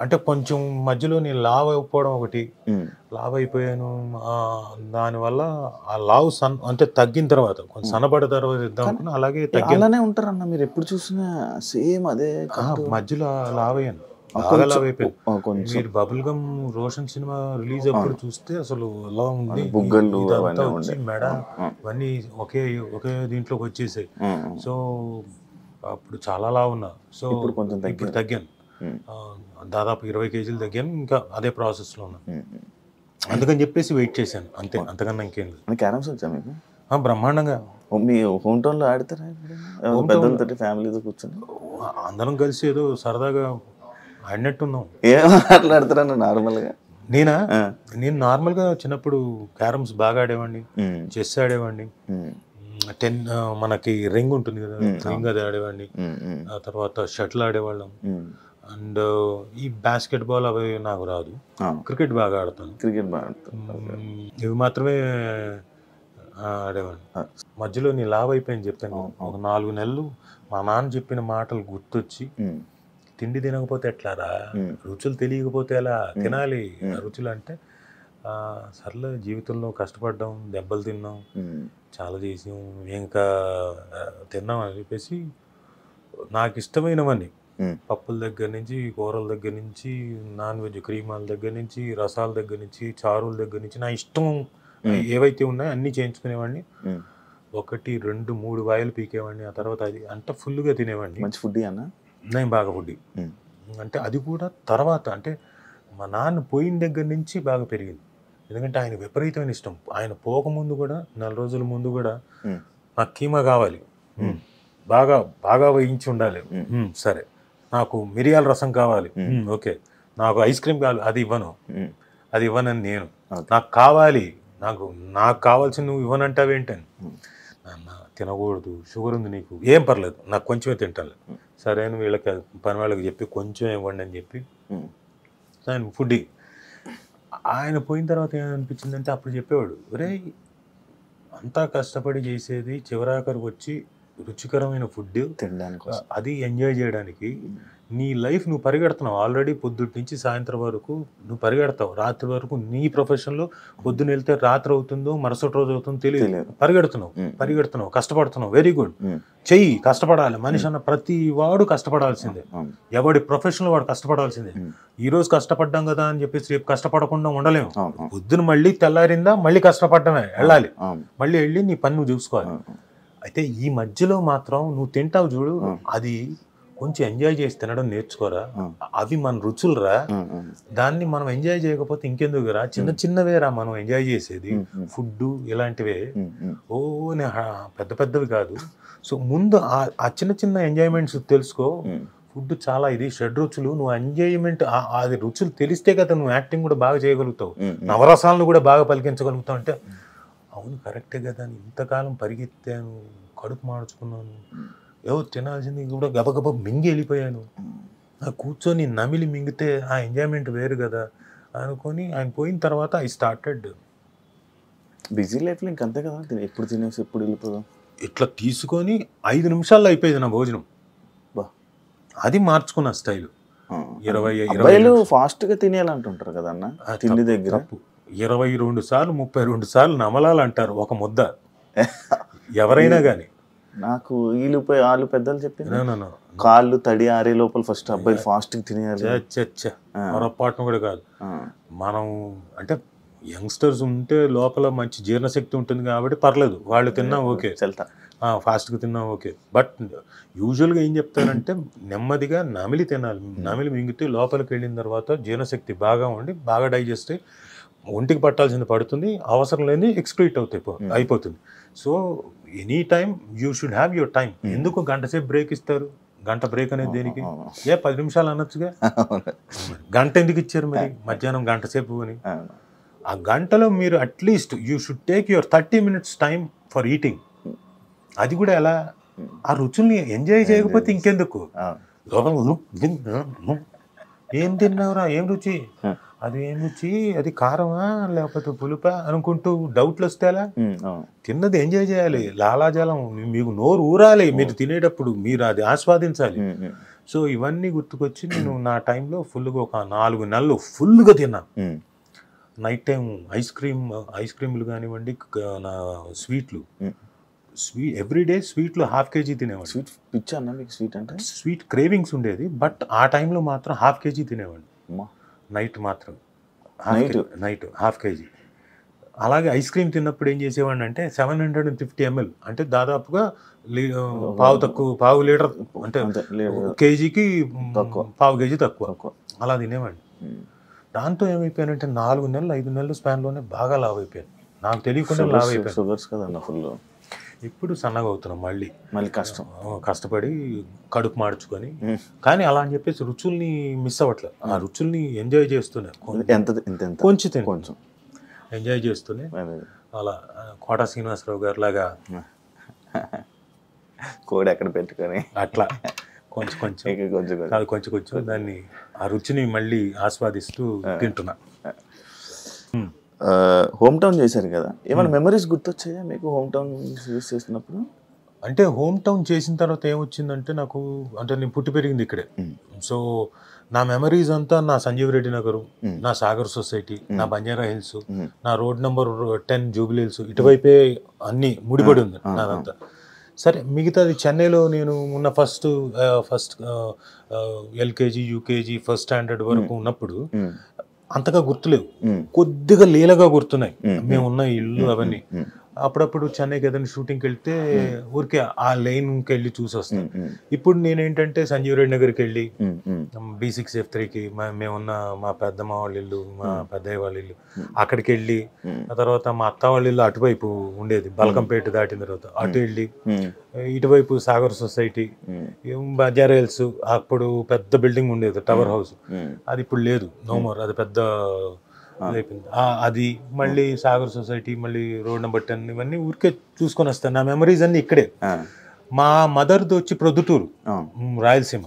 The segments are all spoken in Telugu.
అంటే కొంచెం మధ్యలో నేను లావ్ అయిపోవడం ఒకటి, లావ్ అయిపోయాను. దానివల్ల ఆ లావ్ అంటే తగ్గిన తర్వాత కొంచెం సన్నబడ్డ తర్వాత ఇద్దాం అనుకున్నా, అలాగే తగ్గింది. అలానే ఉంటారన్న మీరు ఎప్పుడు చూసినా సేమ్ అదే మధ్యలో లావ్ అయ్యాను, బాగా లావ్ అయిపోయాను. మీరు bubble gum Roshan cinema release అప్పుడు చూస్తే అసలు ఎలా ఉంది, బుగ్గలు ఇదంతా వచ్చి మెడ ఇవన్నీ ఒకే దీంట్లోకి వచ్చేసాయి. సో అప్పుడు చాలా లావ్ ఉన్నా. సో ఇప్పుడు తగ్గాను, దాదాపు 20 కేజీలు తగ్గాను. ఇంకా అదే ప్రాసెస్లో ఉన్నాను. అందుకని చెప్పేసి వెయిట్ చేశాను అంతే, అంతకన్నా ఇంకేం లేదు. క్యారమ్స్ వచ్చా మీకు? బ్రహ్మాండంగా. మీ హోమ్ టౌన్లో ఆడతారా? పెద్దలతో ఫ్యామిలీతో కూర్చొని అందరం కలిసి ఏదో సరదాగా ఆడినట్టున్నాం. ఏం మాట్లాడతారన్న నార్మల్గా? నేను నార్మల్గా చిన్నప్పుడు క్యారమ్స్ బాగా ఆడేవాడిని, చెస్ ఆడేవాడిని, మనకి రింగ్ ఉంటుంది కదా, రింగ్ అది ఆడేవాడిని. ఆ తర్వాత షటిల్ ఆడేవాళ్ళం. అండ్ ఈ బాస్కెట్ బాల్ అవి నాకు రాదు. క్రికెట్ బాగా ఆడతాను. ఇవి మాత్రమే ఆడేవాడిని. మధ్యలో నీ లావ్ అయిపోయింది చెప్పాను. ఒక 4 నెలలు మా నాన్న చెప్పిన మాటలు గుర్తొచ్చి, తిండి తినకపోతే ఎట్లారా, రుచులు తెలియకపోతే ఎలా, తినాలి రుచులు అంటే, సర్లే జీవితంలో కష్టపడ్డాం, దెబ్బలు తిన్నాం, చాలా చేసాం, ఇంకా తిన్నాం అని చెప్పేసి నాకు ఇష్టమైనవన్నీ, పప్పుల దగ్గర నుంచి, కూరల దగ్గర నుంచి, నాన్ వెజ్ క్రీమాల దగ్గర నుంచి, రసాల దగ్గర నుంచి, చారుల దగ్గర నుంచి, నా ఇష్టం ఏవైతే ఉన్నాయో అన్నీ చేయించుకునేవాడిని. 1, 2, 3 వాయిలు పీకేవాడిని. ఆ తర్వాత అది అంతా ఫుల్గా తినేవాడిని. మంచి ఫుడ్ అన్న? నేను బాగా ఫుడ్. అంటే అది కూడా తర్వాత, అంటే మా నాన్న పోయిన దగ్గర నుంచి బాగా పెరిగింది. ఎందుకంటే ఆయన విపరీతమైన ఇష్టం. ఆయన పోకముందు కూడా 4 రోజుల ముందు కూడా నాకు కీమా కావాలి, బాగా బాగా వేయించి ఉండాలి, సరే, నాకు మిరియాల రసం కావాలి, ఓకే, నాకు ఐస్ క్రీమ్ కావాలి, అది ఇవ్వనని నేను, నాకు కావాలి, నాకు కావాల్సింది నువ్వు ఇవ్వనంటావేంటని. నాన్న తినకూడదు, షుగర్ ఉంది నీకు, ఏం పర్లేదు, నాకు కొంచెమే తింటాను, సరే అని వీళ్ళకి పని వాళ్ళకి చెప్పి కొంచెం ఇవ్వండి అని చెప్పి ఆయన ఫుడ్. ఆయన పోయిన తర్వాత ఏమనిపించిందంటే, అప్పుడు చెప్పేవాడు, ఒరే అంతా కష్టపడి చేసేది చివరాఖరికి వచ్చి రుచికరమైన ఫుడ్ తినడానికి, అది ఎంజాయ్ చేయడానికి నీ లైఫ్ నువ్వు పరిగెడుతున్నావు. ఆల్రెడీ పొద్దుటి నుంచి సాయంత్రం వరకు నువ్వు పరిగెడతావు. రాత్రి వరకు నీ ప్రొఫెషన్లో పొద్దున్న వెళ్తే రాత్రి అవుతుందో మరుసటి రోజు అవుతుందో తెలియదు. పరిగెడుతున్నావు, కష్టపడుతున్నావు, వెరీ గుడ్, చెయ్యి, కష్టపడాలి. మనిషి అన్న ప్రతి వాడు కష్టపడాల్సిందే, ఎవడి ప్రొఫెషన్లో వాడు కష్టపడాల్సిందే. ఈ రోజు కష్టపడ్డాం కదా అని చెప్పేసి రేపు కష్టపడకుండా ఉండలేము. పొద్దున మళ్ళీ తెల్లారిందా మళ్ళీ కష్టపడమే, వెళ్ళాలి, మళ్ళీ వెళ్ళి నీ పని నువ్వు చూసుకోవాలి. అయితే ఈ మధ్యలో మాత్రం నువ్వు తింటావు చూడు, అది కొంచెం ఎంజాయ్ చేసి తినడం నేర్చుకోరా, అవి మన రుచులురా, దాన్ని మనం ఎంజాయ్ చేయకపోతే ఇంకెందుకురా, చిన్న చిన్నవేరా మనం ఎంజాయ్ చేసేది, ఫుడ్ ఇలాంటివే, పెద్ద పెద్దవి కాదు. సో ముందు ఆ చిన్న చిన్న ఎంజాయ్మెంట్స్ తెలుసుకో. ఫుడ్ చాలా ఇది షడ్రుచులు, నువ్వు ఎంజాయ్మెంట్ అది రుచులు తెలిస్తే కదా నువ్వు యాక్టింగ్ కూడా బాగా చేయగలుగుతావు, నవరసాలను కూడా బాగా పలికించగలుగుతావు. అంటే అవును కరెక్టే కదా, ఇంతకాలం పరిగెత్తాను, కడుపు మార్చుకున్నాను, ఏవో తినాల్సింది కూడా గబగబ మింగి వెళ్ళిపోయాను, కూర్చొని నమిలి మింగితే ఆ ఎంజాయ్మెంట్ వేరు కదా అనుకొని ఆయన పోయిన తర్వాత ఐ స్టార్టెడ్. బిజీ లైఫ్లో ఇంకంతే కదా, ఎప్పుడు తినేసి ఎప్పుడు వెళ్ళిపోదాం, ఇట్లా తీసుకొని 5 నిమిషాల్లో అయిపోయేది నా భోజనం. అది మార్చుకున్న స్టైల్. 20 ఫాస్ట్గా తినేయాలంటుంటారు కదా అన్న తిండి దగ్గర. 22 సార్లు 32 సార్లు నమలాలంటారు ఒక ముద్ద ఎవరైనా కానీ. నాకు వీళ్ళుపోయి వాళ్ళు పెద్దలు చెప్పింది, కాళ్ళు తడి ఆరే లోపల ఫస్ట్ అబ్బాయిలు ఫాస్ట్ తినేయాలి. పొరపాటును కూడా కాదు. మనం అంటే యంగ్స్టర్స్ ఉంటే లోపల మంచి జీర్ణశక్తి ఉంటుంది కాబట్టి పర్లేదు, వాళ్ళు తిన్నా ఓకే, ఫాస్ట్గా తిన్నా ఓకే. బట్ యూజువల్గా ఏం చెప్తారంటే నెమ్మదిగా నమిలి తినాలి. నమిలి మింగితే లోపలికి వెళ్ళిన తర్వాత జీర్ణశక్తి బాగా ఉండి బాగా డైజెస్ట్ అయ్యి ఒంటికి పట్టాల్సింది పడుతుంది, అవసరం లేని ఎక్స్క్రీట్ అయిపోతుంది. So any time you should have your time. ఎందుకు గంట సేపు బ్రేక్ ఇస్తారు? గంట బ్రేక్ అనేది దేనికి? 10 నిమిషాలు అనొచ్చుగా, గంట ఎందుకు ఇచ్చారు మరి మధ్యాహ్నం గంట సేపు అని? ఆ గంటలో మీరు at least you should take your 30 minutes time for eating. అది కూడా ఎలా, ఆ రుచుల్ని ఎంజాయ్ చేయకపోతే ఇంకెందుకు? ఏం తిన్నావురా, ఏం రుచి, అది ఏం రుచి, అది కారమా లేకపోతే పులుపా అనుకుంటూ డౌట్లు వస్తేలా? తిన్నది ఎంజాయ్ చేయాలి, లాలాజలం మీకు నోరు ఊరాలి, మీరు తినేటప్పుడు మీరు అది ఆస్వాదించాలి. సో ఇవన్నీ గుర్తుకొచ్చి నేను నా టైంలో ఫుల్గా ఒక 4 నెలలు ఫుల్గా తిన్నాను. నైట్ టైం ఐస్ క్రీమ్లు కానివ్వండి, నా స్వీట్లు ఎవ్రీడే స్వీట్లు ½ కేజీ తినేవాడిని. స్వీట్ పిచ్చా అన్న మీకు? స్వీట్ అంటే స్వీట్ క్రేవింగ్స్ ఉండేది, బట్ ఆ టైంలో మాత్రం ½ కేజీ తినేవాడిని. నైట్ మాత్రం నైట్ ½ కేజీ. అలాగే ఐస్ క్రీమ్ తిన్నప్పుడు ఏం చేసేవాడిని అంటే 750 ml, అంటే దాదాపుగా పావు లీటర్, అంటే కేజీకి ½ కేజీ తక్కువ అలా తినేవాడిని. దాంతో ఏమైపోయానంటే 4 నెలలు 5 నెలల స్పాన్లోనే బాగా లావ్ అయిపోయాను, నాకు తెలియకుండా లావ్ అయిపోయాను. షుగర్స్ కదన్న ఫుల్. ఇప్పుడు సన్నగా అవుతున్నాం మళ్ళీ కష్టపడి కడుపు మార్చుకొని. కానీ అలా అని చెప్పేసి రుచుల్ని మిస్ అవ్వట్లేదు, ఆ రుచుల్ని ఎంజాయ్ చేస్తూనే కొంచెం ఎంజాయ్ చేస్తూనే అలా కోట శ్రీనివాసరావు గారు లాగా కోడి ఎక్కడ పెట్టుకొని అట్లా కొంచెం దాన్ని ఆ రుచిని మళ్ళీ ఆస్వాదిస్తూ తింటున్నా. హోమ్ టౌన్ చేశారు కదా, ఏమైనా మెమరీస్ గుర్తొచ్చాయా మీకు హోమ్ టౌన్ యూస్ చేసినప్పుడు? అంటే హోమ్ టౌన్ చేసిన తర్వాత ఏమొచ్చిందంటే నాకు, అంటే నేను పుట్టి పెరిగింది ఇక్కడే. సో నా మెమరీస్ అంతా నా సంజీవ్ రెడ్డి నగరు, నా సాగర్ సొసైటీ, నా బంజారా హిల్స్, నా రోడ్ నెంబర్ 10 జూబిలీ హిల్స్, ఇటువైపే అన్ని ముడిపడి ఉంది నాదంతా. సరే మిగతాది చెన్నైలో నేను ఉన్న first LKG UKG first standard వరకు ఉన్నప్పుడు అంతగా గుర్తులేవు, కొద్దిగా లీలగా గుర్తున్నాయి మేము ఉన్న ఇల్లు అవన్నీ. అప్పుడప్పుడు చెన్నైకి ఏదైనా షూటింగ్కి వెళ్తే ఊరికే ఆ లైన్కి వెళ్ళి చూసి వస్తాం. ఇప్పుడు నేనేంటంటే సంజీవ్ రెడ్డి నగర్కి వెళ్ళి B6F3కి మేమున్న మా పెద్దమ్మ వాళ్ళ ఇల్లు, మా పెద్దయ్య వాళ్ళ ఇల్లు, అక్కడికి వెళ్ళి ఆ తర్వాత మా అత్త వాళ్ళ ఇల్లు అటువైపు ఉండేది, బల్కంపేట దాటిన తర్వాత అటు వెళ్ళి, ఇటువైపు సాగర్ సొసైటీ, బంజారా హిల్స్, అప్పుడు పెద్ద బిల్డింగ్ ఉండేది టవర్ హౌస్, అది ఇప్పుడు లేదు, నో మోర్, అది పెద్ద అయిపోయింది. అది మళ్ళీ సాగర్ సొసైటీ, మళ్ళీ రోడ్ నెంబర్ 10, ఇవన్నీ ఊరికే చూసుకొని వస్తాను. నా మెమరీస్ అన్ని ఇక్కడే. మా మదర్ది వచ్చి ప్రొద్దుటూరు, రాయలసీమ.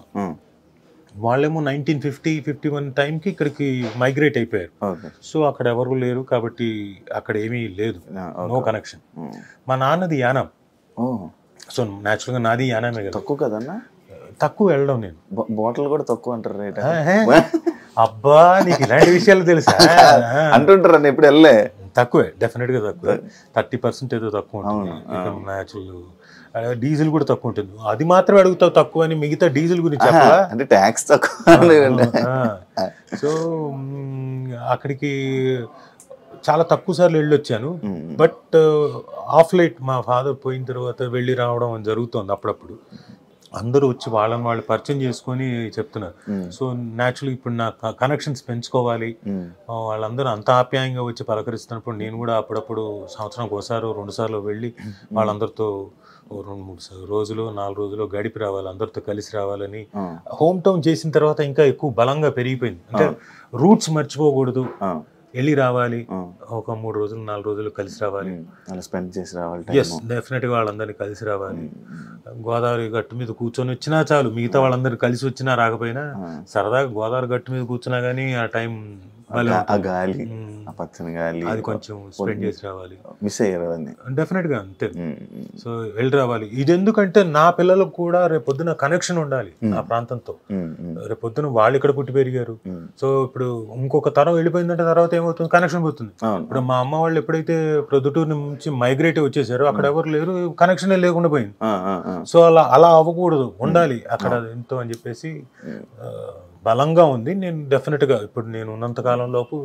వాళ్ళేమో 1950-51 టైంకి ఇక్కడికి మైగ్రేట్ అయిపోయారు. సో అక్కడ ఎవరు లేరు కాబట్టి అక్కడ ఏమీ లేదు, నో కనెక్షన్. మా నాన్నది యానాం, సో న్యాచురల్గా నాది యానామే కదా. తక్కువ కదన్నా? తక్కువ వెళ్ళడం, నేను బాటిల్ కూడా తక్కువ అంటారు రేట్. అబ్బా నీకు ఇలాంటి విషయాలు తెలుసా అంటుంటారు, ఎప్పుడు వెళ్ళే. తక్కువే, డెఫినెట్ గా తక్కువ, 30% ఏదో తక్కువ ఉంటుంది. న్యాచురల్ డీజిల్ కూడా తక్కువ ఉంటుంది, అది మాత్రమే అడుగుతావు తక్కువ అని, మిగతా డీజిల్ గురించి అంటే ట్యాక్స్ తక్కువ. సో అక్కడికి చాలా తక్కువ సార్లు వెళ్ళొచ్చాను, బట్ ఆఫ్ లైట్ మా ఫాదర్ పోయిన తర్వాత వెళ్ళి రావడం జరుగుతుంది. అప్పుడప్పుడు అందరూ వచ్చి వాళ్ళని వాళ్ళు పరిచయం చేసుకొని చెప్తున్నారు. సో న్యాచురల్ ఇప్పుడు నా కనెక్షన్స్ పెంచుకోవాలి, వాళ్ళందరూ అంత ఆప్యాయంగా వచ్చి పలకరిస్తున్నప్పుడు నేను కూడా అప్పుడప్పుడు సంవత్సరానికి ఒకసారి 2 సార్లు వెళ్ళి వాళ్ళందరితో 2-3 రోజులు 4 రోజులు గడిపి రావాలి, అందరితో కలిసి రావాలని. హోమ్ టౌన్ చేసిన తర్వాత ఇంకా ఎక్కువ బలంగా పెరిగిపోయింది, అంటే రూట్స్ మర్చిపోకూడదు, వెళ్ళి రావాలి, ఒక 3 రోజులు 4 రోజులు కలిసి రావాలి, స్పెండ్ చేసి రావాలి. ఎస్, డెఫినెట్గా వాళ్ళందరినీ కలిసి రావాలి. గోదావరి గట్టు మీద కూర్చొని వచ్చినా చాలు, మిగతా వాళ్ళందరూ కలిసి వచ్చినా రాకపోయినా సరదాగా గోదావరి గట్టు మీద కూర్చున్నా కానీ ఆ టైం గాలి, పచ్చని గాలి, అది కొంచెం స్పెండ్ చేసి రావాలి. మిస్ అయ్యారు డెఫినెట్ గా, అంతే. సో వెళ్ళి రావాలి. ఇది ఎందుకంటే నా పిల్లలకు కూడా రేపొద్దున కనెక్షన్ ఉండాలి ఆ ప్రాంతంతో. రేపొద్దున వాళ్ళు ఇక్కడ పుట్టి పెరిగారు, సో ఇప్పుడు ఇంకొక తరం వెళ్ళిపోయిందంటే తర్వాత ఏమవుతుంది, కనెక్షన్ పోతుంది. ఇప్పుడు మా అమ్మ వాళ్ళు ఎప్పుడైతే ప్రొద్దుటూరు నుంచి మైగ్రేట్ వచ్చేసారో అక్కడ ఎవరు లేరు, కనెక్షన్ లేకుండా పోయింది. సో అలా అవ్వకూడదు, ఉండాలి అక్కడ ఎంతో అని చెప్పేసి బలంగా ఉంది. నేను డెఫినెట్ గా ఇప్పుడు నేను ఉన్నంత కాలంలోపు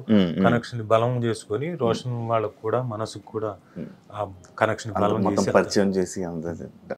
కనెక్షన్ బలం చేసుకొని రోషన్ వాళ్ళకు కూడా మనసుకు కూడా ఆ కనెక్షన్ బలం పరిచయం చేసి